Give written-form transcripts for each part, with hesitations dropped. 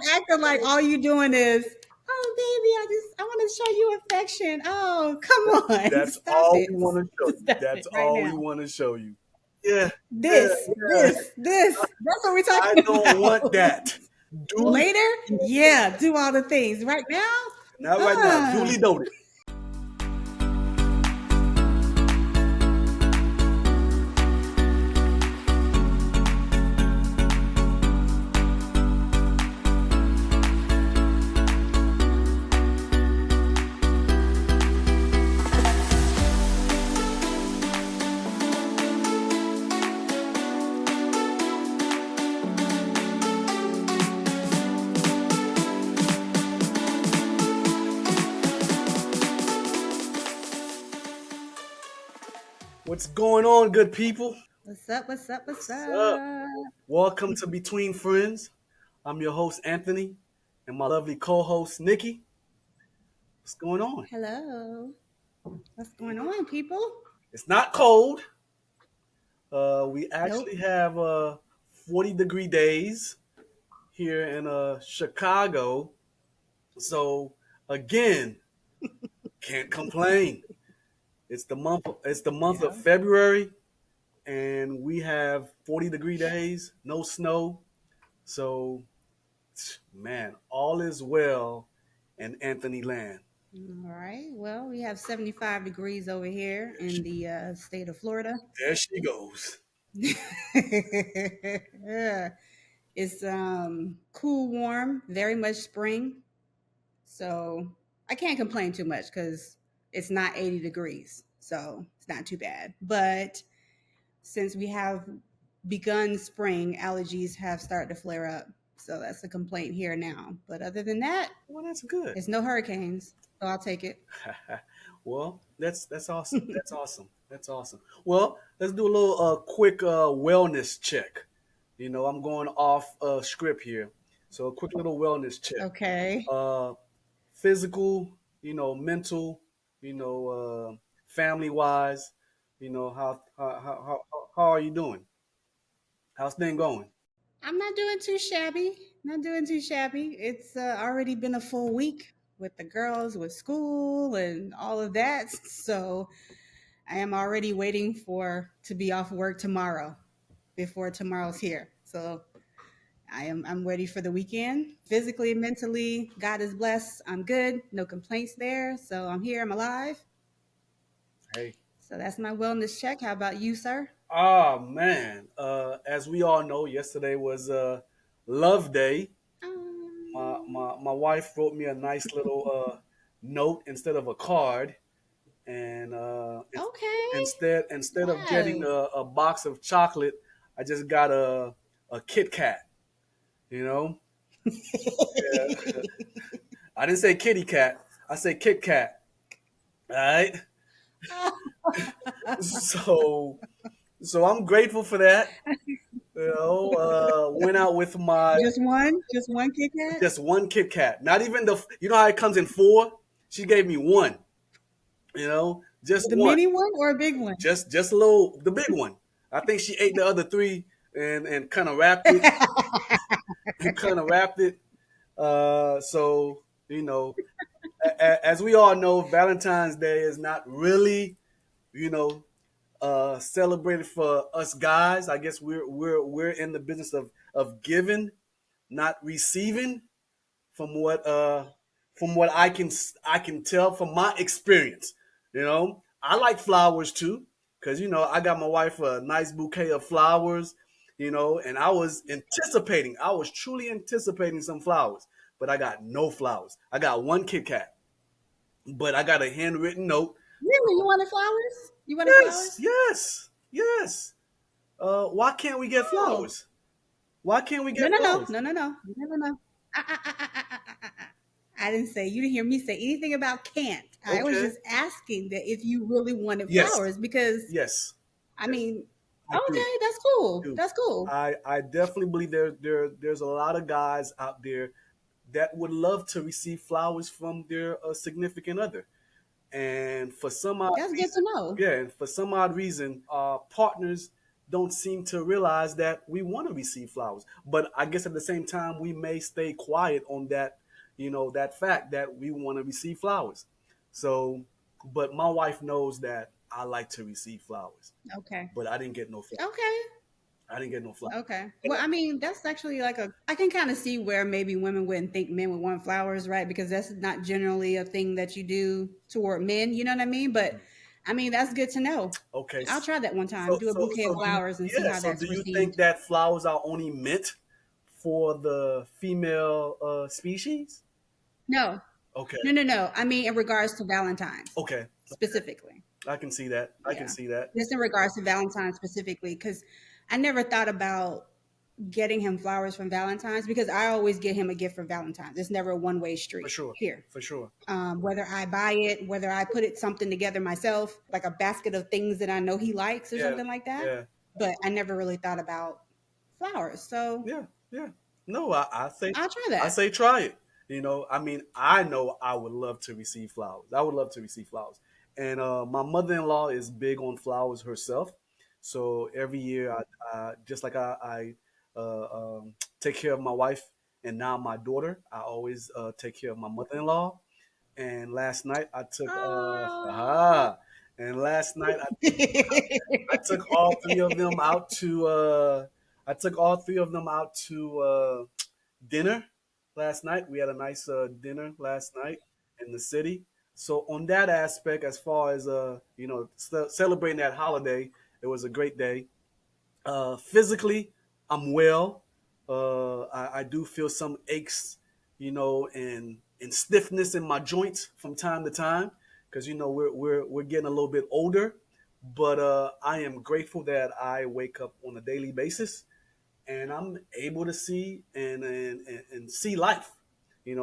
acting like all you doing is, oh baby, I want to show you affection. Oh, come on, That's stop all it, we want to show you. stop it That's right all we now. want to show you. Yeah, yeah, yeah. This. That's what we're I talking don't want about. that. Duly, Later, yeah, do all the things. Right now, not right now. uh, Duly noted. What's going on, good people? what's up? What's up? What's What's up? up? Welcome to Between Friends. I'm your host, Anthony, and my lovely co host, Nikki. What's going on? Hello. What's going on, people? It's not cold. We Nope. actually have 40-degree days here in Chicago. So, again, can't complain. It's the month of Yeah. February, and we have 40-degree days, no snow. So, man, all is well in Anthony Land. All right. Well, we have 75 degrees over here There in she, the state of Florida. there she goes. Yeah. It's cool, warm, very much spring. So I can't complain too much because it's not 80 degrees. So it's not too bad. But since we have begun spring, allergies have started to flare up. So that's a complaint here now. But other than that, Well, that's good. there's no hurricanes. So I'll take it. Well, that's awesome. That's awesome. That's awesome. Well, let's do a little quick wellness check. I'm going off script here, so a quick little wellness check. Okay. Uh, Physical, mental, family wise. How are you doing? How's things going? I'm not doing too shabby. Not doing too shabby. It's already been a full week with the girls, with school, and all of that. So I am already waiting for to be off work tomorrow before tomorrow's here. So I'm ready for the weekend. Physically, mentally, God is blessed. I'm good. No complaints there. So I'm here. I'm alive. Hey. So that's my wellness check. How about you, sir? Oh man. As we all know, yesterday was Love Day. My wife wrote me a nice little note instead of a card, and Okay. instead of getting Wow. a box of chocolate, I just got a Kit Kat. You know, yeah. I didn't say kitty cat. I said Kit Kat. All right. So so I'm grateful for that. Went out with my Just one? Just one Kit Kat? just one Kit Kat. Not even how it comes in four. She gave me one. Just The one. mini one or a big one? Just a little, the big one. I think she ate the other three and kind of wrapped it and kind of wrapped it. So as we all know, Valentine's Day is not really you know celebrated for us guys. I guess we're in the business of giving, not receiving. From what I can tell from my experience. I like flowers too, because I got my wife a nice bouquet of flowers. And I was truly anticipating some flowers, but I got no flowers. I got one Kit Kat, but I got a handwritten note. Really? You wanted flowers? You wanted Yes, flowers? yes, yes. Why can't we get Oh. flowers? Why can't we No, get no, no. flowers? No, no, no. No, no, no. I didn't say, you didn't hear me say anything about can't. I was Okay. just asking that if you really wanted Yes, flowers because, yes, I yes. mean, I do. okay, that's cool. Do. That's cool. I definitely believe there's a lot of guys out there that would love to receive flowers from their significant other, and for some odd That's good to reason, know. yeah, and for some odd reason, partners don't seem to realize that we want to receive flowers. But I guess at the same time, we may stay quiet on that, that fact that we want to receive flowers. So, but my wife knows that I like to receive flowers, Okay. but I didn't get no flowers. Okay. I didn't get no flowers. Okay. And Well, I mean, that's actually like a, I can kind of see where maybe women wouldn't think men would want flowers, right? Because that's not generally a thing that you do toward men, you know what I mean? But I mean, that's good to know. okay, I'll try that one time. so Do a so bouquet of so do you, flowers and see yeah. how So do that's you think received. that flowers are only meant for the female species? No, Okay, no, no, no. I mean, in regards to Valentine's okay, specifically. I can see that. I can Yeah. see that. Just in regards to Valentine's specifically, because I never thought about getting him flowers from Valentine's because I always get him a gift for Valentine's. It's never a one way For street sure, here. for sure. Whether I buy it, whether I put it something together myself, like a basket of things that I know he likes or Yeah, something like that. yeah, But I never really thought about flowers. So yeah, yeah. No, I'll try I that. say try it. I mean, I know I would love to receive flowers. I would love to receive flowers. And my mother-in-law is big on flowers herself. So every year, just like take care of my wife and now my daughter, I always take care of my mother-in-law. And last night I took Oh. and last night I took all three of them out to dinner last night. We had a nice dinner last night in the city. So on that aspect, as far as celebrating that holiday, it was a great day. Physically, I'm well. I do feel some aches, and stiffness in my joints from time to time because we're getting a little bit older. But I am grateful that I wake up on a daily basis and I'm able to see and see life.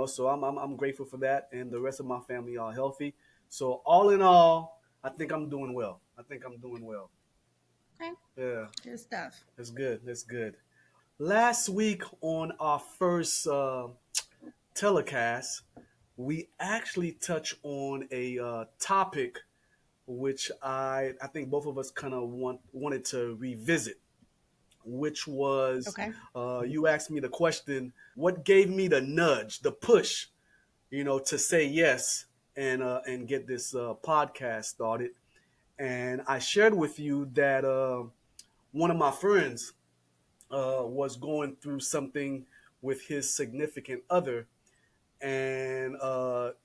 So I'm grateful for that, and the rest of my family are healthy. So all in all, I think I'm doing well. I think I'm doing well. Okay. Yeah, Good stuff. that's good. That's good. Last week on our first telecast, we actually touched on a topic which I think both of us kind of wanted to revisit, which was Okay. you asked me the question, what gave me the nudge, the push, to say yes and get this podcast started. And I shared with you that one of my friends was going through something with his significant other, and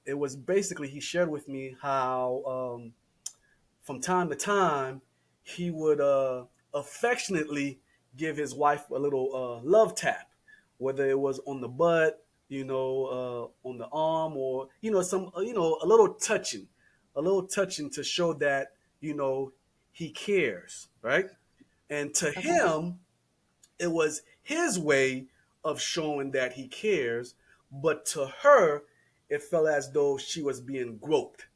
it was basically he shared with me how from time to time he would affectionately give his wife a little love tap, whether it was on the butt, on the arm, or some a little touching to show that he cares, right? And to Okay. him, it was his way of showing that he cares, but to her, it felt as though she was being groped.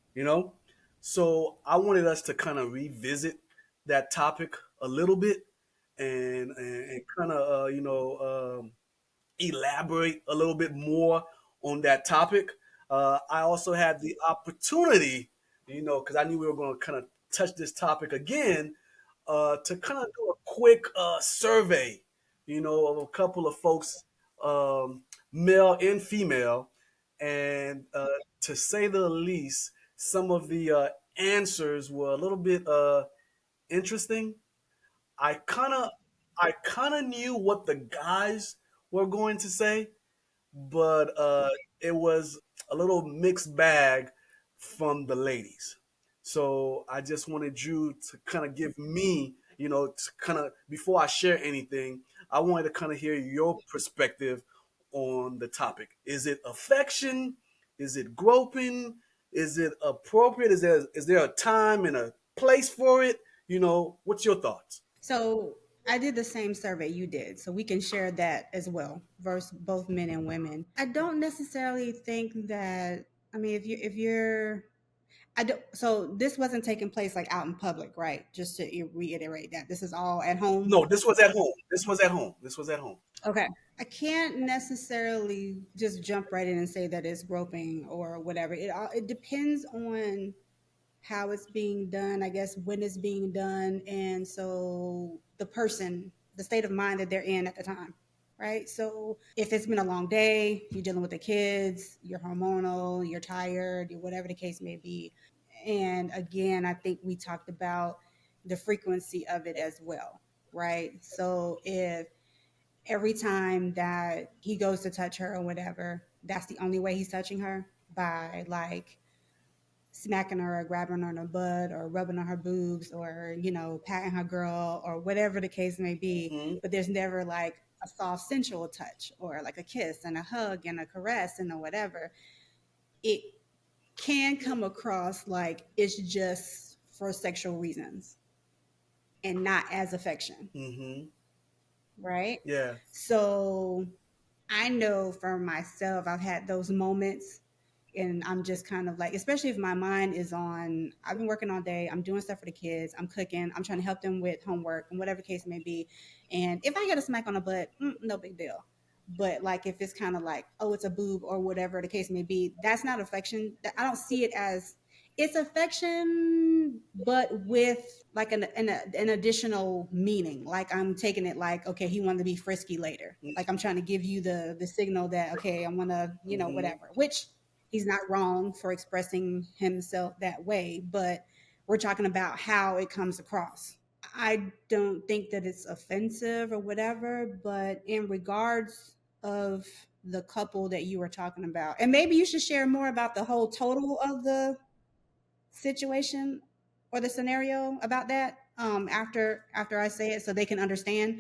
So I wanted us to kind of revisit that topic a little bit and kind of, elaborate a little bit more on that topic. I also had the opportunity, because I knew we were going to kind of touch this topic again, to kind of do a quick survey, of a couple of folks, male and female, and to say the least, some of the answers were a little bit interesting. I kind of, I kind of knew what the guys were going to say, but it was a little mixed bag from the ladies. So I just wanted you to kind of give me, to kind of before I share anything, I wanted to kind of hear your perspective on the topic. Is it affection? Is it groping? Is it appropriate? Is there a time and a place for it? What's your thoughts? So I did the same survey you did, so we can share that as well, versus both men and women. I don't necessarily think that. I mean, if you're, I don't. So this wasn't taking place like out in public, right? Just to reiterate that this is all at home. No, this was at home. This was at home. This was at home. Okay. I can't necessarily just jump right in and say that it's groping or whatever. It depends on how it's being done, I guess when it's being done, and so the person, the state of mind that they're in at the time, right? So if it's been a long day, you're dealing with the kids, you're hormonal, you're tired, whatever the case may be. And again, I think we talked about the frequency of it as well, right? So if every time that he goes to touch her or whatever, that's the only way he's touching her, by like smacking her or grabbing her on her butt or rubbing on her boobs or, patting her girl or whatever the case may be. Hmm. But there's never like a soft, sensual touch or like a kiss and a hug and a caress and a whatever. It can come across like it's just for sexual reasons and not as affection, Hmm. right? Yeah. So I know for myself, I've had those moments, and I'm just kind of like, especially if my mind is on, I've been working all day, I'm doing stuff for the kids, I'm cooking, I'm trying to help them with homework and whatever case may be. And if I get a smack on the butt, no big deal. But like if it's kind of like, oh, it's a boob or whatever the case may be, that's not affection. I don't see it as, it's affection, but with like an additional meaning. Like I'm taking it like, okay, he wanted to be frisky later. Like I'm trying to give you the signal that, okay, I want to, Hmm. whatever. Which he's not wrong for expressing himself that way, but we're talking about how it comes across. I don't think that it's offensive or whatever, but in regards of the couple that you were talking about, and maybe you should share more about the whole total of the situation or the scenario about that, after I say it so they can understand.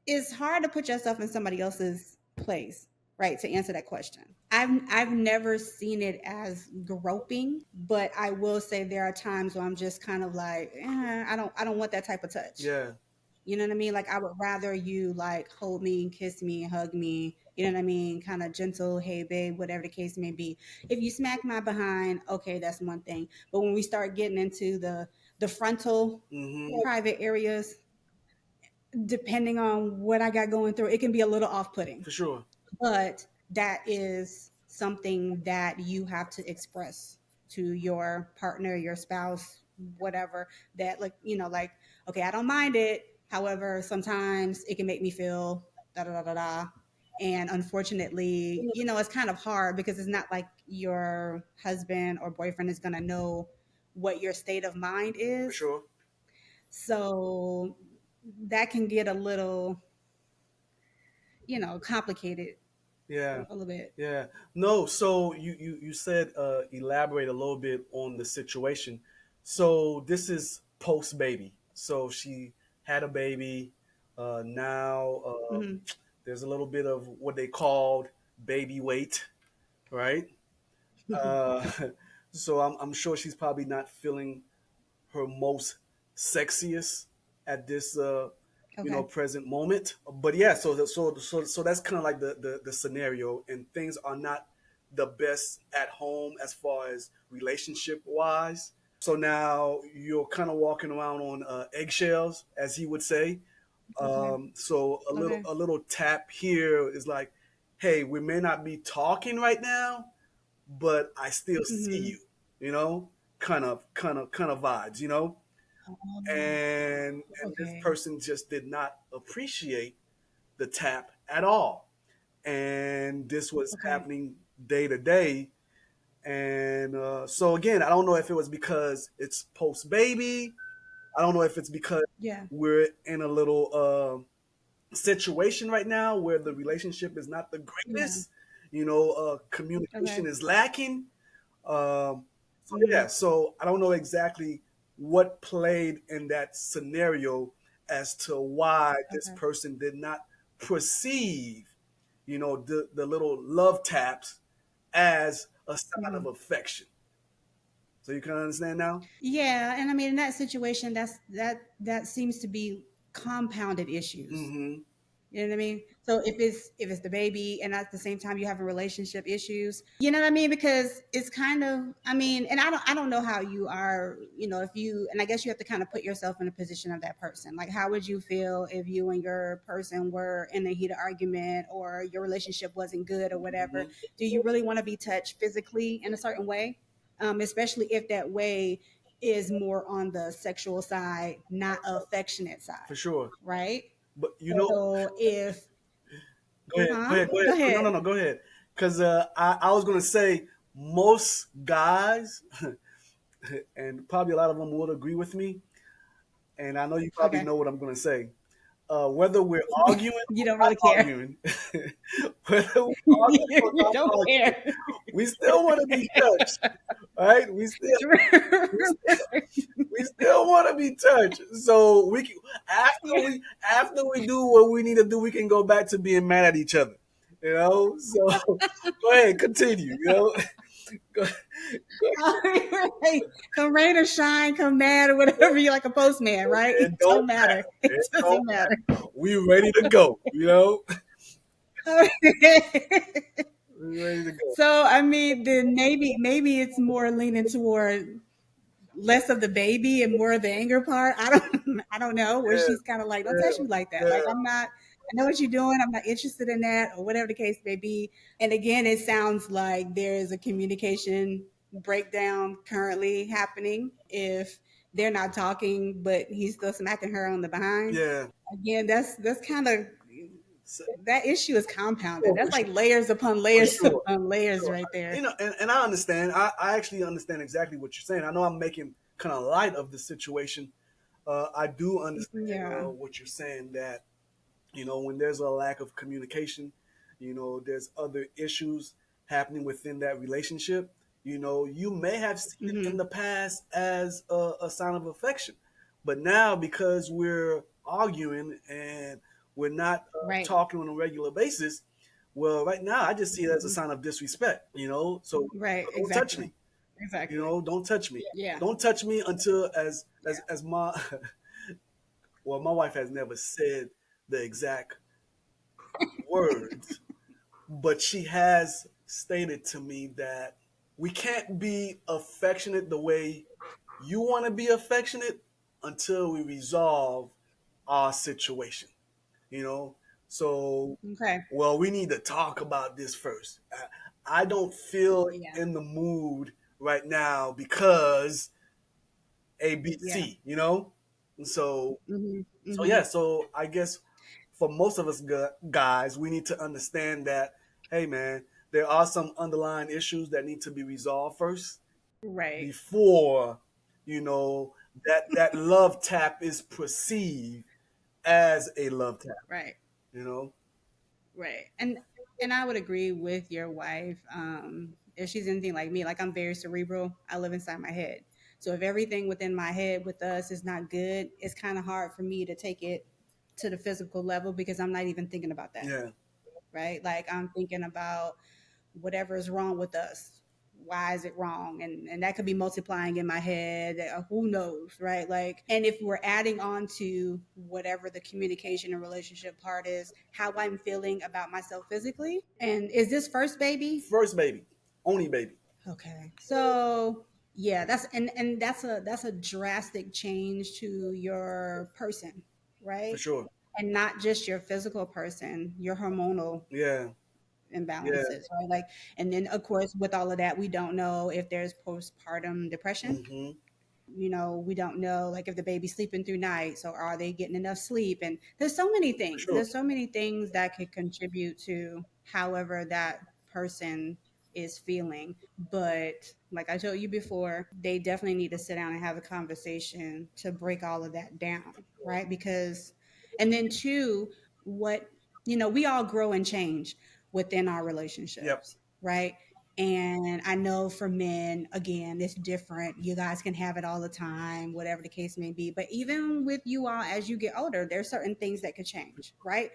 It's hard to put yourself in somebody else's place, right, to answer that question. I've never seen it as groping, but I will say there are times where I'm just kind of like, I don't want that type of touch. Yeah. You know what I mean? Like I would rather you like hold me, kiss me, hug me. You know what I mean? Kind of gentle, hey babe, whatever the case may be. If you smack my behind, okay, that's one thing. But when we start getting into the frontal Hmm. private areas, depending on what I got going through, it can be a little off-putting. For sure. But that is something that you have to express to your partner, your spouse, whatever, that like, like, okay, I don't mind it. However, sometimes it can make me feel da da da da da. And unfortunately, it's kind of hard because it's not like your husband or boyfriend is going to know what your state of mind For is. sure. So that can get a little, complicated Yeah. a little bit. Yeah. No, so you said elaborate a little bit on the situation. So this is post baby. So she had a baby. Now Hmm. there's a little bit of what they called baby weight, right? Uh, so I'm sure she's probably not feeling her most sexiest at this Okay. present moment. But yeah, so that's kind of like the scenario, and things are not the best at home as far as relationship wise. So now you're kind of walking around on eggshells, as he would say. Okay. So Okay. a little tap here is like, hey, we may not be talking right now, but I still see Hmm. you, you know, kind of vibes, Oh, and this okay. person just did not appreciate the tap at all, and this was Okay. happening day to day, and so again, I don't know if it was because it's post baby, I don't know if it's because Yeah. we're in a little situation right now where the relationship is not the Yeah. greatest, communication Okay. is lacking. Um, so Hmm. yeah, so I don't know exactly what played in that scenario as to why this Okay. person did not perceive, the little love taps as a sign of Hmm. affection. So you can understand now. Yeah, and I mean in that situation, that seems to be compounded issues. Mm-hmm. You know what I mean? So if it's the baby and at the same time you having relationship issues, you know what I mean? Because it's kind of, I mean, and I don't know how you are, if you, and I guess you have to kind of put yourself in the position of that person. Like how would you feel if you and your person were in a heated argument or your relationship wasn't good or whatever? Mm-hmm. Do you really want to be touched physically in a certain way? especially if that way is more on the sexual side, not affectionate for side, sure. right? But you know, So if, go ahead, huh? go Go ahead. No, ahead. no, no, go ahead. Because I was gonna say most guys, and probably a lot of them would agree with me. And I know you probably Okay. know what I'm gonna say. Whether we're arguing You or don't really not care. arguing, whether we're arguing or You not don't arguing, care. we still want to be touched, right? We still want to be touched. So we can, after we do what we need to do, we can go back to being mad at each other. You know. So go ahead, continue. You know. Go, go, Right. Come rain or shine, come mad or whatever, you like a postman, right? It it don't don't matter. matter. It It don't doesn't matter. matter. We ready to go. You know. We ready to go. So I mean, then maybe it's more leaning toward less of the baby and more of the anger part. I don't know. Where Yeah, she's kind of like, don't touch me like yeah, that. Like I'm not. I know what you're doing. I'm not interested in that, or whatever the case may be. And again, it sounds like there is a communication breakdown currently happening. If they're not talking, but he's still smacking her on the behind. yeah. Again, that's kind of, So, that issue is compounded. oh, That's like layers upon layers sure, upon layers sure. right there. You know, and I understand. I actually understand exactly what you're saying. I know I'm making kind of light of the situation. I do understand Yeah. what you're saying that when there's a lack of communication, there's other issues happening within that relationship. You may have seen it in Hmm. the past as a sign of affection, but now because we're arguing and we're not Right. talking on a regular basis, well, right now I just see it as a Mhm. sign of disrespect. So Right. don't touch Exactly. me. Exactly. Don't touch me. Yeah. Don't touch me until Yeah. as my well, my wife has never said the exact words, but she has stated to me that we can't be affectionate the way you want to be affectionate until we resolve our situation, you know? So, Okay. well, we need to talk about this first. I don't feel Yeah. in the mood right now because Yeah. ABC. And Mhm. yeah, Mhm. so I guess for most of us guys, we need to understand that, hey man, there are some underlying issues that need to be resolved first Right. before you know that love tap is perceived as a love tap. Right. You know, Right. And I would agree with your wife. If she's anything like me, like I'm very cerebral. I live inside my head. So if everything within my head with us is not good, it's kind of hard for me to take it to the physical level because I'm not even thinking about that. yeah, Right. Like I'm thinking about whatever is wrong with us. Why is it wrong? And that could be multiplying in my head. Who knows, right? Like, and if we're adding on to whatever the communication and relationship part is, how I'm feeling about myself physically. And is this first baby? first baby, only baby, Okay. So yeah, and that's a drastic change to your person, for right? sure. And not just your physical person, your hormonal Yeah, yeah, imbalances, right? Like, and then of course, with all of that, we don't know if there's postpartum depression. hmm We don't know like if the baby's sleeping through night. So are they getting enough sleep? And there's so many for things. sure. There's so many things that could contribute to however that person is feeling. But like I told you before, they definitely need to sit down and have a conversation to break all of that down, right? Because, and then two, what, we all grow and change within our Yep. relationships, right? And I know for men, again, it's different. You guys can have it all the time, whatever the case may be. But even with you all, as you get older, there's certain things that could change, right?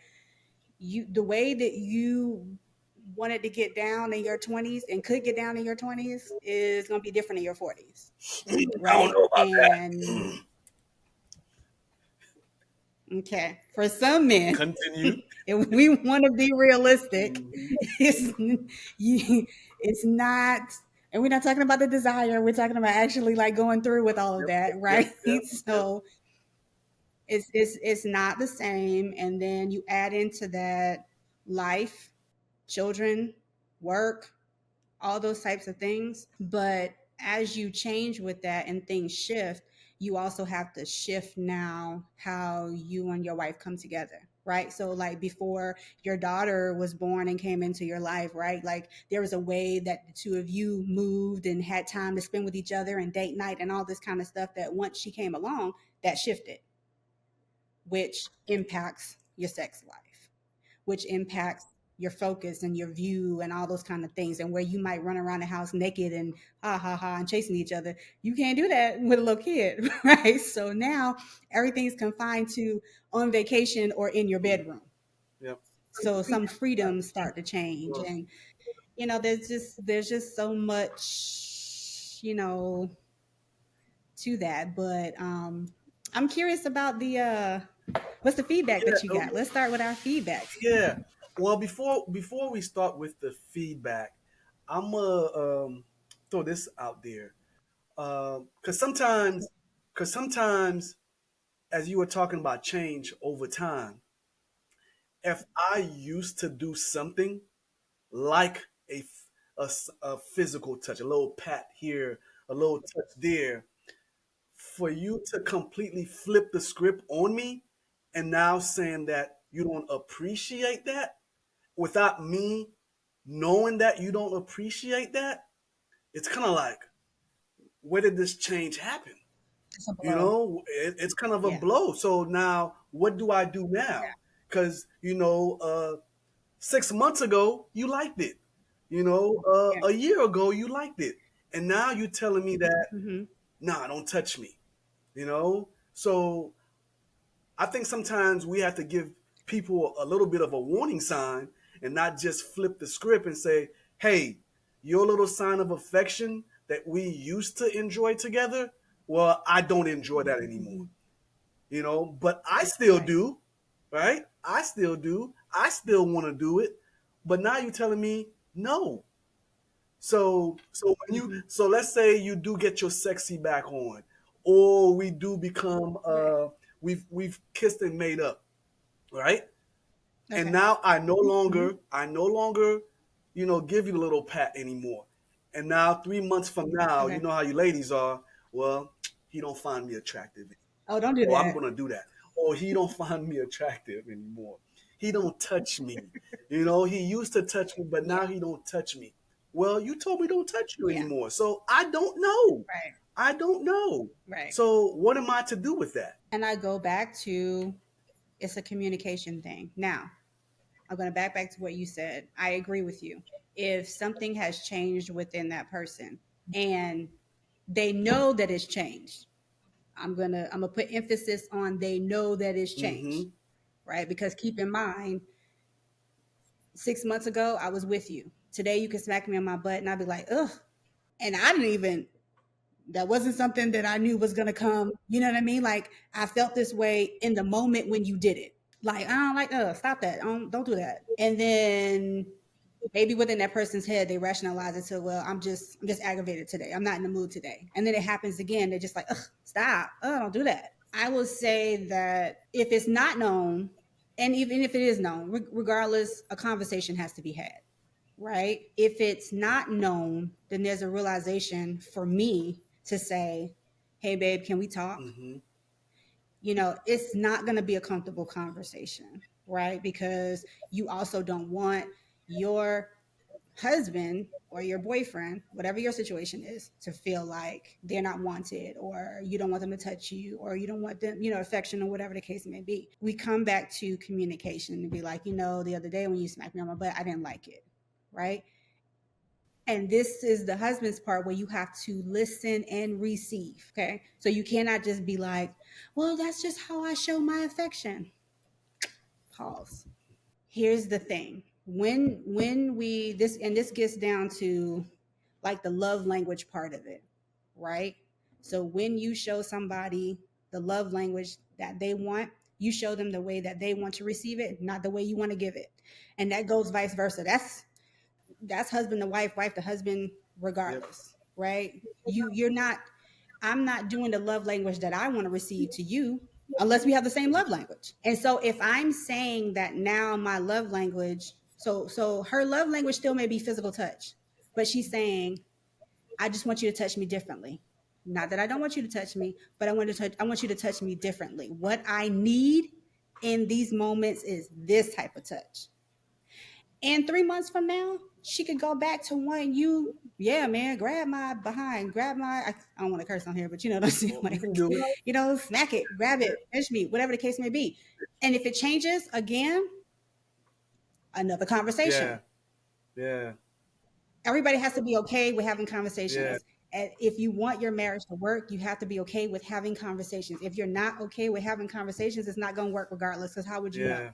The way that you wanted to get down in your 20s and could get down in your 20s is going to be different in your 40s, I don't right? know about And that. okay, for some men, Continue. if we want to be realistic, hmm it's it's not, and we're not talking about the desire. We're talking about actually like going through with all of Yep, that, yep, yep, right? yep, yep. So it's not the same, and then you add into that life, children, work, all those types of things. But as you change with that and things shift, you also have to shift now how you and your wife come together, right? So like before your daughter was born and came into your life, right? Like there was a way that the two of you moved and had time to spend with each other and date night and all this kind of stuff, that once she came along, that shifted, which impacts your sex life, which impacts your focus and your view and all those kind of things. And where you might run around the house naked and ha ha ha and chasing each other, you can't do that with a little kid, right? So now everything's confined to on vacation or in your bedroom. Yep. So some freedoms start to change, Well, and there's just so much, to that. But I'm curious about the what's the feedback yeah, that you got. Let's start with our feedbacks. yeah. Well, before we start with the feedback, I'm gonna throw this out there. Because sometimes, as you were talking about change over time, if I used to do something like a physical touch, a little pat here, a little touch there, for you to completely flip the script on me and now saying that you don't appreciate that without me knowing that you don't appreciate that, it's kind of like, where did this change happen? It's a You blow. know, it's kind of a Yeah. blow. So now, what do I do now? Because 6 months ago you liked it. Yeah. A year ago you liked it, and now you're telling me that, Hmm. nah, don't touch me. So I think sometimes we have to give people a little bit of a warning sign and not just flip the script and say, hey, your little sign of affection that we used to enjoy together, well, I don't enjoy that anymore. Hmm. But I still Right. do, right? I still do. I still want to do it. But now you're telling me no. Hmm. So let's say you do get your sexy back on, or we do become Right. we've kissed and made up, right? And Okay. now Hmm. I no longer, give you the little pat anymore. And now 3 months from now, you Okay. know how you ladies are. Well, he don't find me attractive. Oh, don't do Oh, I'm that. gonna do that. Oh, he don't find me attractive anymore. He don't touch me. He used to touch me, but now Yeah. he don't touch me. Well, you told me don't touch you Yeah. anymore, so I don't know. Right. I don't know. Right. So what am I to do with that? And I go back to, it's a communication thing. Now, I'm going to back to what you said. I agree with you. If something has changed within that person and they know that it's changed, I'm gonna put emphasis on they know that it's changed, Mm-hmm. right? Because keep in mind, 6 months ago I was with you. Today you can smack me on my butt and I'd be like, ugh. And I didn't even, that wasn't something that I knew was gonna come. You know what I mean? Like I felt this way in the moment when you did it. Like I don't like, stop that. Don't do that. And then maybe within that person's head they rationalize it to, well, I'm just aggravated today. I'm not in the mood today. And then it happens again. They're just like, ugh, stop. Oh, don't do that. I will say that if it's not known, and even if it is known, regardless, a conversation has to be had, right? If it's not known, then there's a realization for me to say, hey, babe, can we talk? Mm-hmm. It's not going to be a comfortable conversation, right? Because you also don't want your husband or your boyfriend, whatever your situation is, to feel like they're not wanted, or you don't want them to touch you, or you don't want them, affection, or whatever the case may be. We come back to communication and be like, the other day when you smacked me on my butt, I didn't like it, right? And this is the husband's part where you have to listen and receive. Okay. So you cannot just be like, well, that's just how I show my affection. Pause. Here's the thing. When we this and this gets down to like the love language part of it, right? So when you show somebody the love language that they want, you show them the way that they want to receive it, not the way you want to give it. And that goes vice versa. That's husband to wife to husband, Yep. regardless, right? You're not, I'm not doing the love language that I want to receive to you unless we have the same love language. And so if I'm saying that now my love language, so her love language still may be physical touch, but she's saying, I just want you to touch me differently. Not that I don't want you to touch me, but I want you to touch me differently. What I need in these moments is this type of touch. And 3 months from now, she could go back to wanting you, yeah, man, grab my behind, grab my, I don't want to curse on here, but you know what I'm saying? Well, you can Like, do it. smack it, grab it, pinch me, whatever the case may be. And if it changes again, another Yeah, conversation. yeah, Everybody has to be okay with having yeah, conversations. And if you want your marriage to work, you have to be okay with having conversations. If you're not okay with having conversations, it's not going to work regardless, because how would you know? yeah,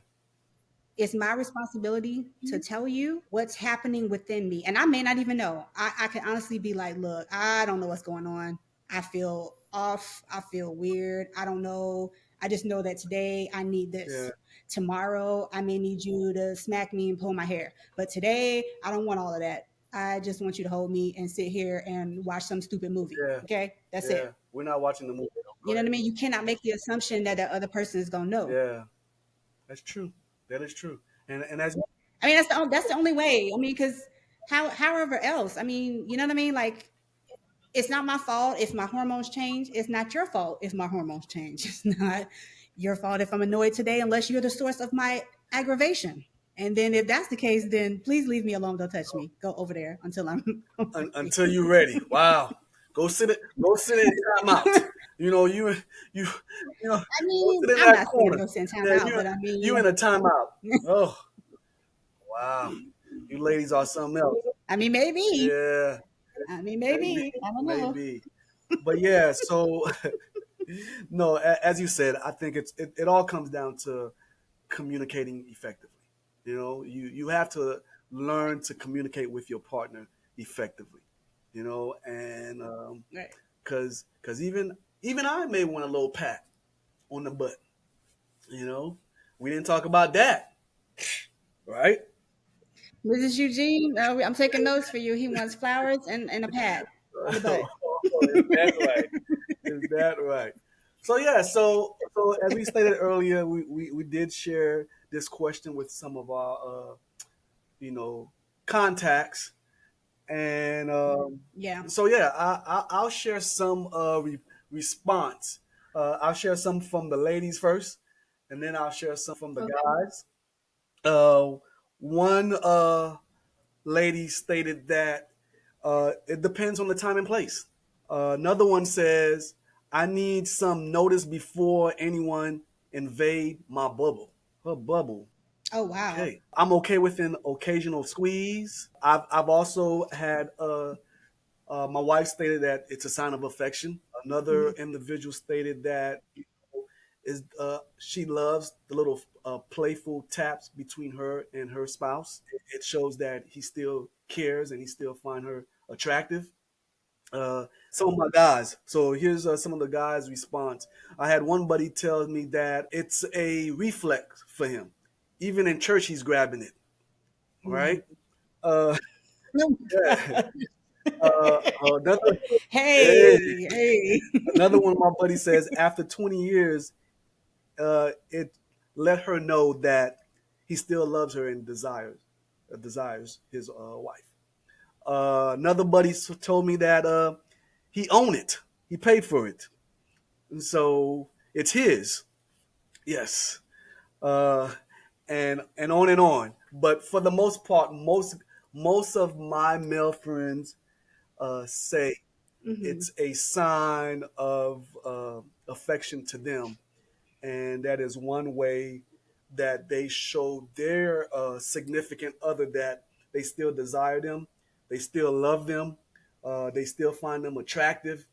It's my responsibility to tell you what's happening within me. And I may not even know. I can honestly be like, look, I don't know what's going on. I feel off. I feel weird. I don't know. I just know that today I need yeah, this. Tomorrow I may need you to smack me and pull my hair. But today I don't want all of that. I just want you to hold me and sit here and watch some stupid movie. yeah, Okay? That's yeah. it. We're not watching the movie. You know what I mean? You cannot make the assumption that the other person is going to know. Yeah, that's true. That is true. And as I mean, that's the only way. I mean, because however else, I mean, you know what I mean? Like, it's not my fault if my hormones change. It's not your fault if my hormones change. It's not your fault if I'm annoyed today, unless you're the source of my aggravation. And then if that's the case, then please leave me alone. Don't touch me. Go over there until I'm ready. until you're ready. Wow. Go sit in timeout. You know, you know, I go mean, sit in I'm that not saying to corner. go send time Yeah, out, but I you in mean, a timeout. Oh, wow. You ladies are something else. I mean, maybe. Yeah, I mean, maybe, maybe. I don't know. maybe. But yeah, so no, as you said, I think it all comes down to communicating effectively. You know, you have to learn to communicate with your partner effectively. You know, and Right. because even I may want a little pat on the butt. You know, we didn't talk about that, right? Mrs. Eugene, I'm taking notes for you. He wants flowers and a pat on the butt. Is that right? Is that right? So yeah, so as we stated earlier, we did share this question with some of our you know contacts, and Yeah. so yeah, I'll share some response. I'll share some from the ladies first, and then I'll share some from the Okay. guys. One lady stated that it depends on the time and place. Another one says, I need some notice before anyone invade my bubble. Her bubble. Oh wow. Okay. I'm okay with an occasional squeeze. I've also had my wife stated that it's a sign of affection. Another Mhm. individual stated that is she loves the little playful taps between her and her spouse. It shows that he still cares and he still find her attractive. Some of my guys. So here's some of the guys' response. I had one buddy tell me that it's a reflex for him. Even in church, he's grabbing it. Mhm. Right. Uh, No. yeah. Another, hey, Hey, hey. another one of my buddies says after 20 years, it let her know that he still loves her and desires his wife. Another buddy told me that he owned it, he paid for it, and so it's his. Yes, uh, and on and on. But for the most part, most of my male friends say Mhm. it's a sign of affection to them, and that is one way that they show their significant other that they still desire them, they still love them, they still find them attractive.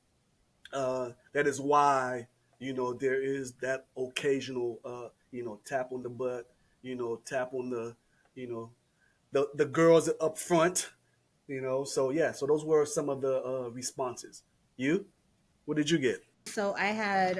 That is why there is that occasional tap on the butt, tap on the you know the girls up front. So yeah, so those were some of the responses. You, what did you get? So I had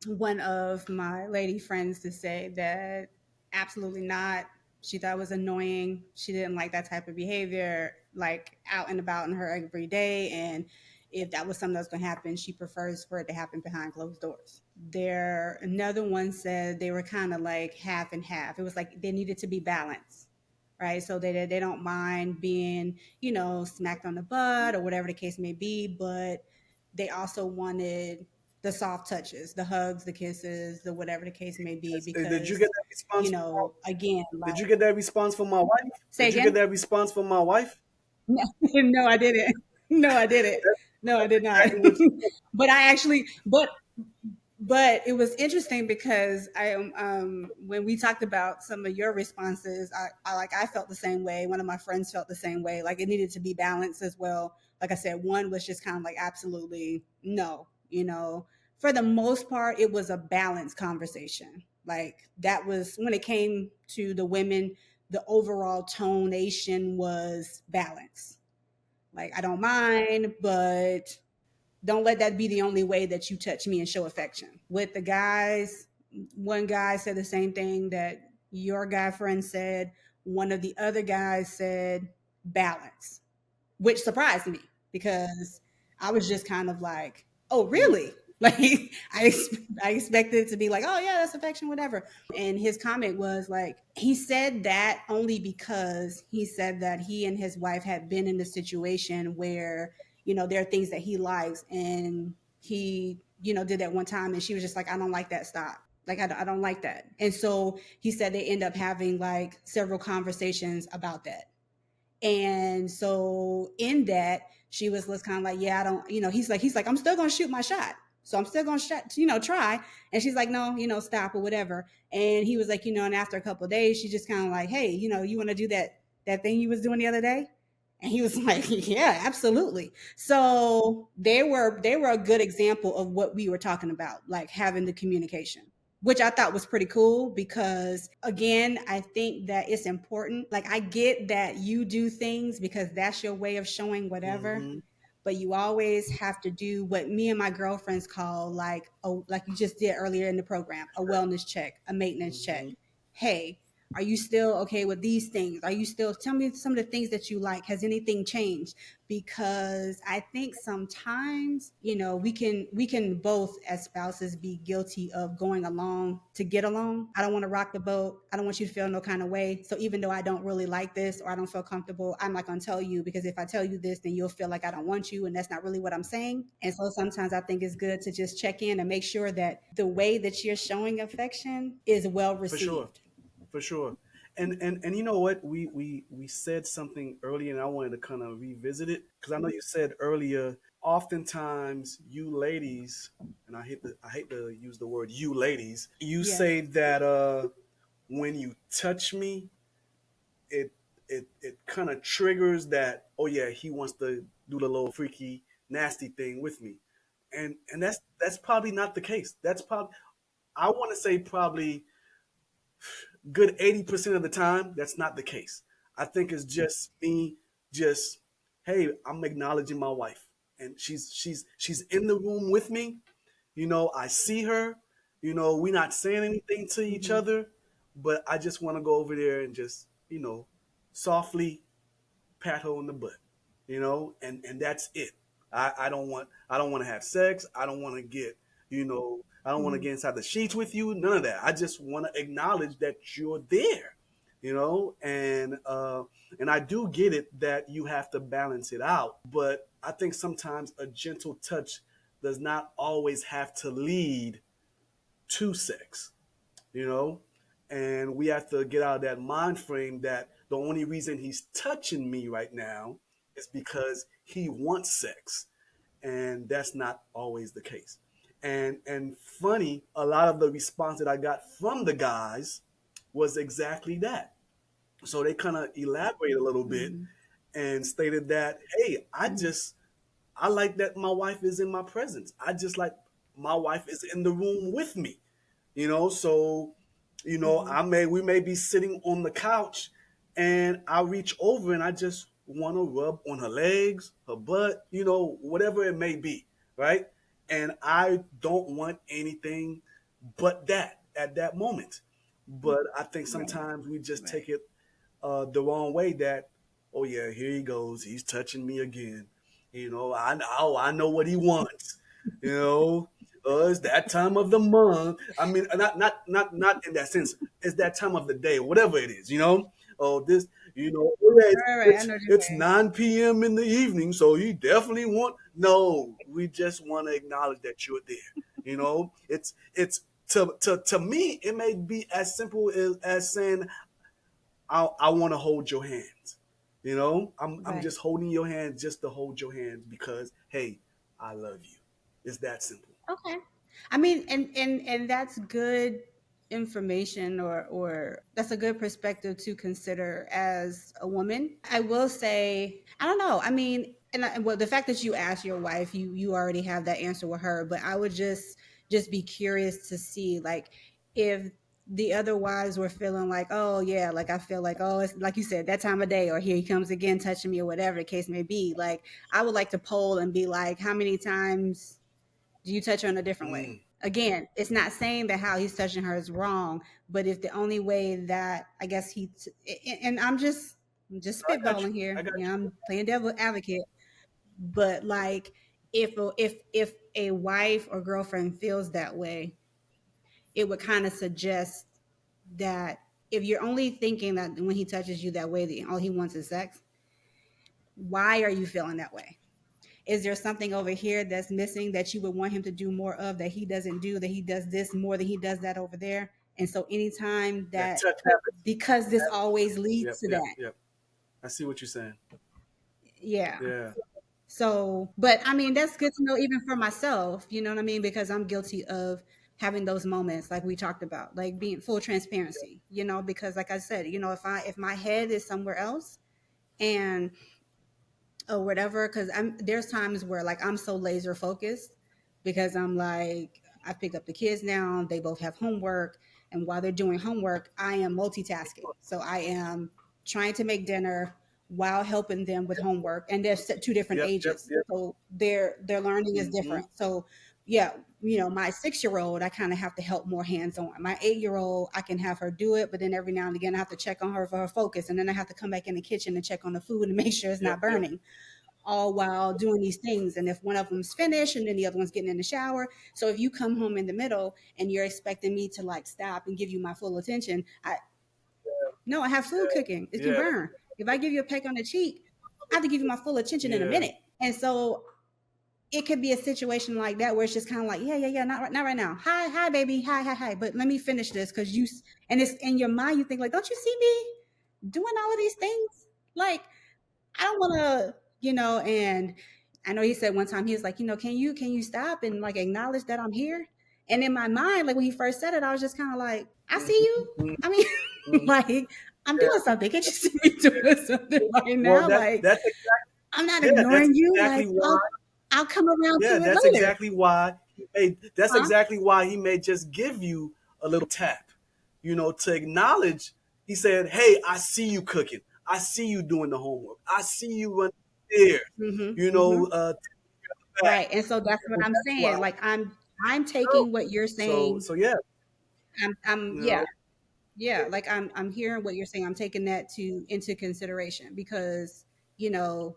one of my lady friends to say that absolutely not. She thought it was annoying. She didn't like that type of behavior, like out and about in her every day. And if that was something that was going to happen, she prefers for it to happen behind closed doors. Another one said they were kind of like half and half. It was like they needed to be balanced. right? So they don't mind being, smacked on the butt or whatever the case may be, but they also wanted the soft touches, the hugs, the kisses, the whatever the case may be, Did you get because, that response? again, Did you like, get that response from my wife? say Did you get again? that response from my wife? No, no, I didn't. No, I didn't. That's No, I did not. exactly what you But I actually, but it was interesting because when we talked about some of your responses, I felt the same way. One of my friends felt the same way. Like it needed to be balanced as well. Like I said, one was just kind of like absolutely no. For the most part, it was a balanced conversation. Like that was when it came to the women, the overall tonation was balance. Like I don't mind, but don't let that be the only way that you touch me and show affection. With the guys, one guy said the same thing that your guy friend said. One of the other guys said balance, which surprised me because I was just kind of like, oh, Mhm. really? Like I expected it to be like, oh yeah, that's affection, whatever. And his comment was like, he said that only because he said that he and his wife had been in a situation where, there are things that he likes and he, did that one time and she was just like, I don't like that, stop. Like, I don't like that. And so he said they end up having like several conversations about that. And so in that, she was kind of like, yeah, I don't, he's like, I'm still gonna shoot my shot. So I'm still gonna try. And she's like, no, stop or whatever. And he was like, and after a couple of days, she just kind of like, hey, you want to do that thing you was doing the other day? And he was like, yeah, absolutely. So they were a good example of what we were talking about, like having the communication, which I thought was pretty cool because again, I think that it's important. Like I get that you do things because that's your way of showing whatever, Mhm. but you always have to do what me and my girlfriends call like you just did earlier in the program, a wellness check, a maintenance check. Mhm. Hey, are you still okay with these things? Are you still tell me some of the things that you like? Has anything changed? Because I think sometimes, we can both as spouses be guilty of going along to get along. I don't want to rock the boat. I don't want you to feel no kind of way. So even though I don't really like this or I don't feel comfortable, I'm not going to tell you because if I tell you this, then you'll feel like I don't want you. And that's not really what I'm saying. And so sometimes I think it's good to just check in and make sure that the way that you're showing affection is well For sure. received. For sure. And you know what? We said something earlier and I wanted to kind of revisit it because I know you said earlier, oftentimes you ladies, and I hate to use the word you ladies, you Yeah. say that when you touch me, it it kind of triggers that, oh yeah, he wants to do the little freaky nasty thing with me. And that's probably not the case. That's probably, I want to say probably good 80% of the time, that's not the case. I think it's just me, just, hey, I'm acknowledging my wife. And she's in the room with me. I see her. We're not saying anything to each Hmm. other, but I just want to go over there and just, softly pat her on the butt, and that's it. I don't want to have sex. I don't want to Hmm. get inside the sheets with you. None of that. I just want to acknowledge that you're there, and I do get it that you have to balance it out, but I think sometimes a gentle touch does not always have to lead to sex, you know? And we have to get out of that mind frame that the only reason he's touching me right now is because he wants sex. And that's not always the case. And funny, a lot of the response that I got from the guys was exactly that. So they kind of elaborate a little bit Hmm. and stated that, hey, I like that my wife is in my presence. I just like my wife is in the room with me. So Hmm. we may be sitting on the couch and I reach over and I just want to rub on her legs, her butt, whatever it may be, right? And I don't want anything but that at that moment. But I think Right. sometimes we just Right. take it the wrong way, that, oh yeah, here he goes, he's touching me again. I know what he wants. You know, it's that time of the month. I mean, not in that sense. It's that time of the day, or whatever it is. Oh, this. Oh, yeah, Right, right. I it's know what you're it's saying. 9 p.m. in the evening, so he definitely want. No, we just want to acknowledge that you're there. It's to me, it may be as simple as saying, I want to hold your hands. I'm Right. just holding your hand just to hold your hands because hey, I love you. It's that simple. Okay. I mean, and that's good information, or that's a good perspective to consider as a woman. I will say, I don't know. I mean, well, the fact that you asked your wife, you already have that answer with her, but I would just be curious to see, like, if the other wives were feeling like, oh yeah, like I feel like, oh, it's like you said, that time of day, or here he comes again touching me, or whatever the case may be. Like, I would like to poll and be like, how many times do you touch her in a different way? Mm, Again, it's not saying that how he's touching her is wrong, but if the only way that I guess and I'm just I got you. spitballing I here, got you. I'm playing devil advocate, but like, if a wife or girlfriend feels that way, it would kind of suggest that if you're only thinking that when he touches you that way, all he wants is sex, why are you feeling that way? Is there something over here that's missing that you would want him to do more of that he doesn't do, that he does this more than he does that over there? And so anytime That that, touch happens. because this always Yep, leads to yep, that. yep. I see what you're saying. Yeah. Yeah, So, but I mean, that's good to know even for myself, you know what I mean? Because I'm guilty of having those moments like we talked about, like being full transparency, because like I said, if my head is somewhere else, and or whatever, because there's times where like I'm so laser focused, because I'm like, I pick up the kids now, they both have homework, and while they're doing homework I am multitasking, so I am trying to make dinner while helping them with homework, and they're two different yep, yep, ages, yep. so their learning is Hmm. different. So yeah, my 6-year old I kind of have to help more hands on. My 8-year old I can have her do it, but then every now and again I have to check on her for her focus, and then I have to come back in the kitchen and check on the food and make sure it's Yep, not yep. burning, all while doing these things. And if one of them's finished and then the other one's getting in the shower. So if you come home in the middle and you're expecting me to like stop and give you my full attention, no, I have food cooking. It can Yeah, burn. If I give you a peck on the cheek, I have to give you my full attention in a yeah. minute. And so it could be a situation like that where it's just kind of like, yeah, yeah, yeah, not right now. Hi, hi, baby, hi, hi, hi. But let me finish this, because and it's in your mind. You think like, don't you see me doing all of these things? Like, I don't want to, and I know he said one time, he was like, can you stop and like acknowledge that I'm here? And in my mind, like when he first said it, I was just kind of like, I see Hmm. you. Hmm. I mean, Hmm. like, I'm doing Yeah. something. Can't you see me doing something right Well, now? Like, I'm not that's ignoring you. exactly Like, why. I'll come around to Yeah, it that's later. exactly why. That's Huh? exactly why he may just give you a little tap. To acknowledge. He said, "Hey, I see you cooking. I see you doing the homework. I see you running stairs. Mm-hmm. Mm-hmm. Back." Right. And so that's what So I'm that's why. saying. Like, I'm No. taking what you're So saying. so yeah. I'm You yeah, know. yeah, like I'm hearing what you're saying. I'm taking that to into consideration, because you know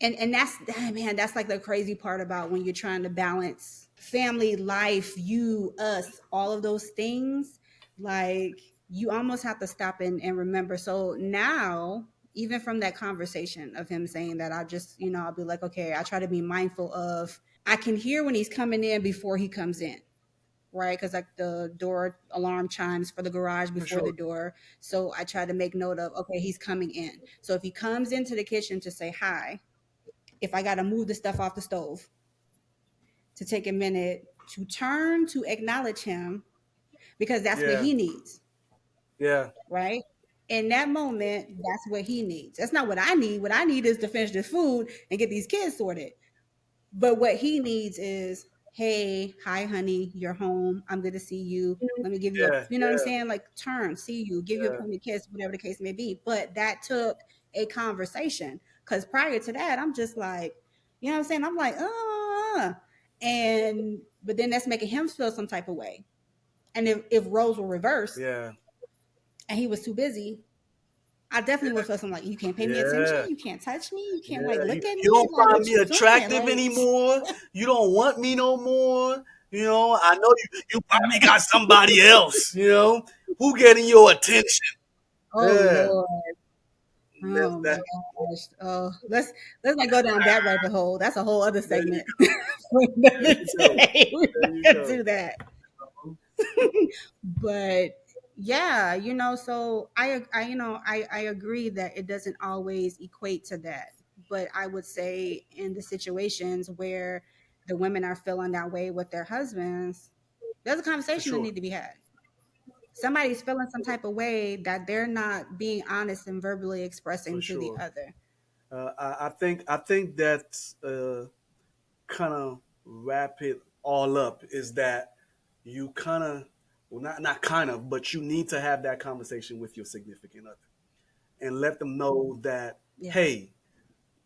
and that's man, that's like the crazy part about when you're trying to balance family life, you, us, all of those things. Like, you almost have to stop and remember. So now, even from that conversation of him saying that, I just, I'll be like, okay, I try to be mindful of, I can hear when he's coming in before he comes in, right? Because like the door alarm chimes for the garage For before the sure. door. So I try to make note of, okay, he's coming in. So if he comes into the kitchen to say hi, if I got to move the stuff off the stove, to take a minute to turn to acknowledge him, because that's what Yeah. he needs, Yeah. right? In that moment, that's what he needs. That's not what I need. What I need is to finish this food and get these kids sorted. But what he needs is, hey, hi, honey, you're home. I'm good to see you. Let me give you a, Yeah. you know what I'm Yeah. saying? Like, turn, see you, give you a Yeah. pony kiss, whatever the case may be. But that took a conversation, because prior to that, I'm just like, you know what I'm saying? I'm like, but then that's making him feel some type of way. And if roles were reversed Yeah. and he was too busy, I definitely would feel something like, you can't pay me attention, Yeah. you can't touch me, you can't like Yeah. look at You me. don't Like, find what me you doing? attractive Like, anymore. You don't want me no more. I know you probably got somebody else. Who getting your attention? oh Yeah. Lord. Oh my that gosh. Oh, let's not go down that rabbit hole. That's a whole other there you segment for there another you go. day. We're There not you gonna go. do that. But yeah, so I agree that it doesn't always equate to that. But I would say in the situations where the women are feeling that way with their husbands, there's a For conversation that sure. need to be had. Somebody's feeling some type of way that they're not being honest and verbally For expressing to the sure. other. I think that kind of wrap it all up is that you kind of, well, not kind of, but you need to have that conversation with your significant other and let them know that, Yeah. hey,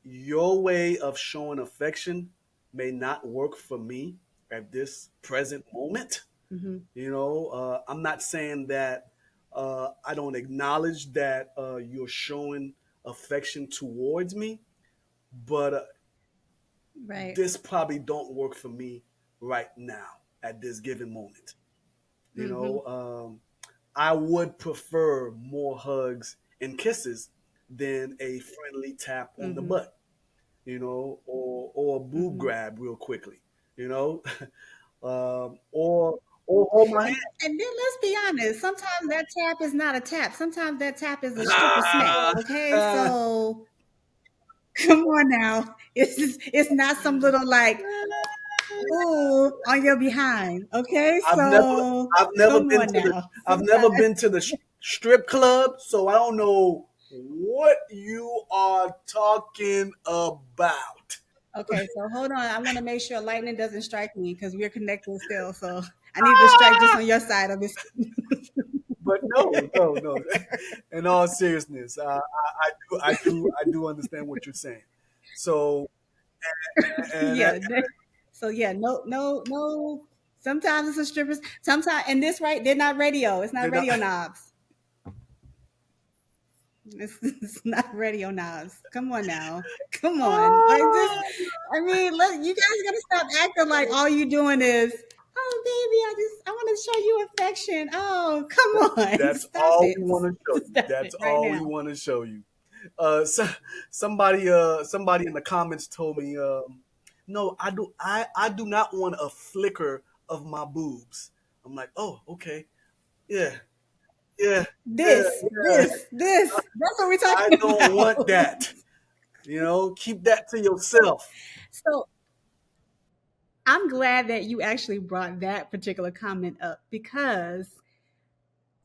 your way of showing affection may not work for me at this present moment. Hmm. I'm not saying that I don't acknowledge that you're showing affection towards me, but Right. this probably don't work for me right now at this given moment. You Hmm. know, I would prefer more hugs and kisses than a friendly tap on the Hmm. butt, or a boob Hmm. grab real quickly, you know, or hold my hand. And then let's be honest. Sometimes that tap is not a tap. Sometimes that tap is a stripper smack. Ah, Okay, ah, so come on now. It's not some little like ooh on your behind. Okay, I've never, so I've never come been on to the, now. I've never Sometimes. been to the strip club, so I don't know what you are talking about. Okay, so hold on. I want to make sure lightning doesn't strike me because we're connected still. So I need to strike just on your side of this. But no, no, no. In all seriousness, I do understand what you're saying. So, and Yeah. So yeah, no, no, no. Sometimes it's a strippers. Sometimes, and this right, they're not radio. It's not they're not. radio knobs. It's not radio knobs. Come on now. Come on. Like this. I mean, look, you guys gotta stop acting like all you doing is, oh baby, I want to show you affection. Oh, come on. That's Stop all it. we want to show you. Stop That's it right all we now. want to show you. So, somebody in the comments told me, no, I do not want a flicker of my boobs. I'm like, oh, okay, yeah, yeah, yeah, yeah. This. That's what we're I talking don't want about. that. Keep that to yourself. So I'm glad that you actually brought that particular comment up because,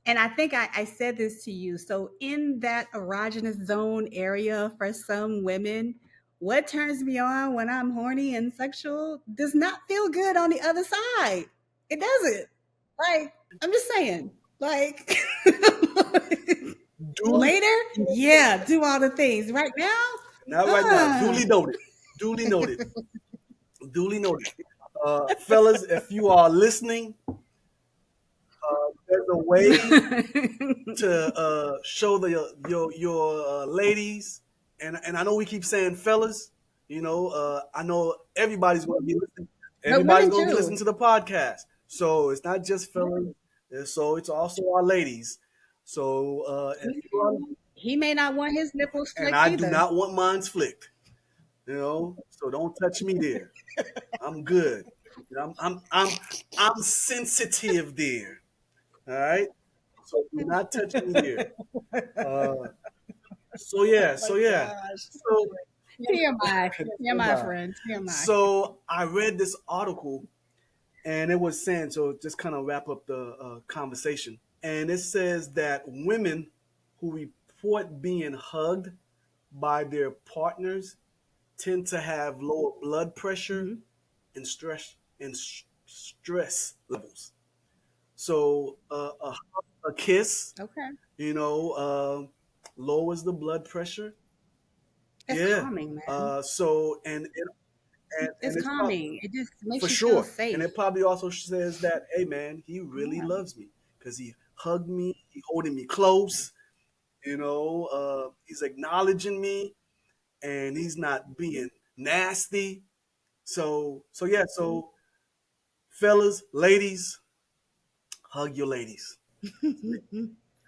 and I think I said this to you. So, in that erogenous zone area for some women, what turns me on when I'm horny and sexual does not feel good on the other side. It doesn't. Like, I'm just saying, like, Duly, later, yeah, do all the things. Right now, not right now. uh, Duly noted. Duly noted. Duly noted. Fellas, if you are listening, there's a way to show your ladies, and I know we keep saying fellas. I know everybody's going to be listening. but Everybody's women going to be listening too. to the podcast, so it's not just fellas. So it's also our ladies. So if He, you are, he may not want his nipples and flicked I do either. not want mine flicked. So don't touch me there. I'm good. I'm sensitive there. All right. So do not touch me there. Uh, so Oh yeah, my so yeah, gosh. so TMI. TMI, TMI. friend. TMI. So I read this article, and it was saying, so just kind of wrap up the conversation, and it says that women who report being hugged by their partners tend to have lower blood pressure Hmm. and stress levels. So a kiss, Okay. lowers the blood pressure. It's Yeah. calming, man. So and It's it's probably calming. It just for makes you feel sure, and it safe. probably also says that, hey man, he really Yeah. loves me because he hugged me, he holding me close. He's acknowledging me, and he's not being nasty. So yeah. So fellas, ladies, hug your ladies.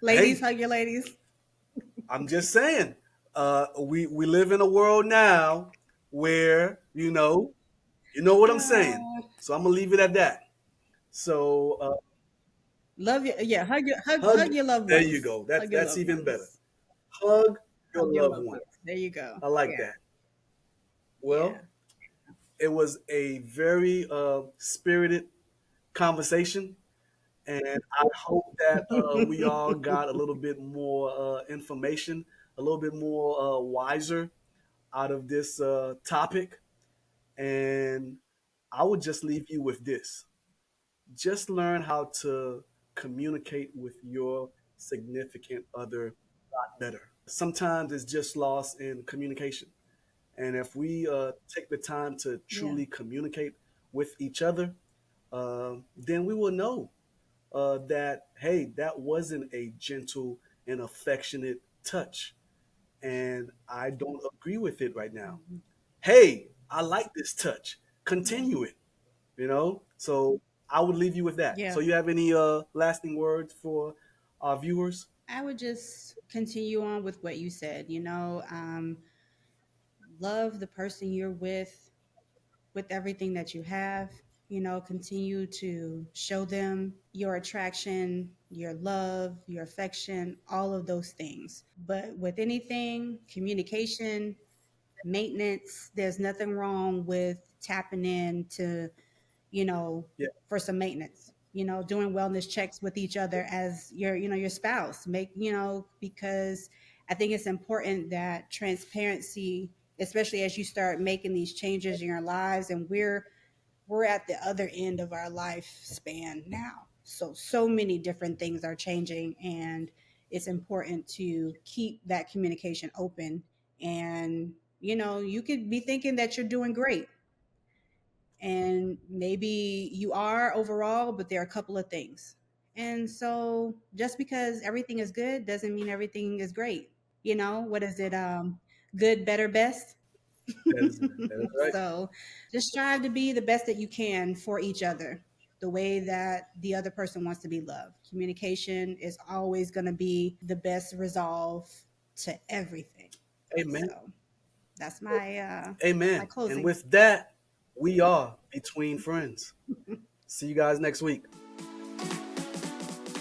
Ladies, Hey, hug your ladies. I'm just saying. We live in a world now where you know what I'm saying. Uh, So I'm gonna leave it at that. So love you. Yeah, hug. hug your loved There you ones. go. That's Hug your that's loved even better. ones. Hug your Hug your loved loved one. ones. There you go. I like Yeah, that. yeah. Well, it was a very spirited conversation, and I hope that we all got a little bit more information, a little bit more wiser out of this topic. And I would just leave you with this: just learn how to communicate with your significant other a lot better. Sometimes it's just lost in communication. And if we take the time to Yeah. truly communicate with each other, then we will know that, hey, that wasn't a gentle and affectionate touch. And I don't agree with it right now. Mhm. Hey, I like this touch. Yeah. Continue it, you know? So I would leave you with that. Yeah. So you have any lasting words for our viewers? I would just continue on with what you said. Love the person you're with everything that you have. Continue to show them your attraction, your love, your affection, all of those things. But with anything, communication, maintenance, there's nothing wrong with tapping in to, you know, Yeah, for some maintenance. Doing wellness checks with each other as your spouse. Because I think it's important that transparency, especially as you start making these changes in your lives, and we're at the other end of our lifespan now. So many different things are changing, and it's important to keep that communication open. And you could be thinking that you're doing great, and maybe you are overall, but there are a couple of things. And so just because everything is good doesn't mean everything is great. What is it? Good, better, best. that is that is right. So just strive to be the best that you can for each other, the way that the other person wants to be loved. Communication is always going to be the best resolve to everything. Amen. So that's my Amen. And closing. with that, we are between friends. See you guys next week.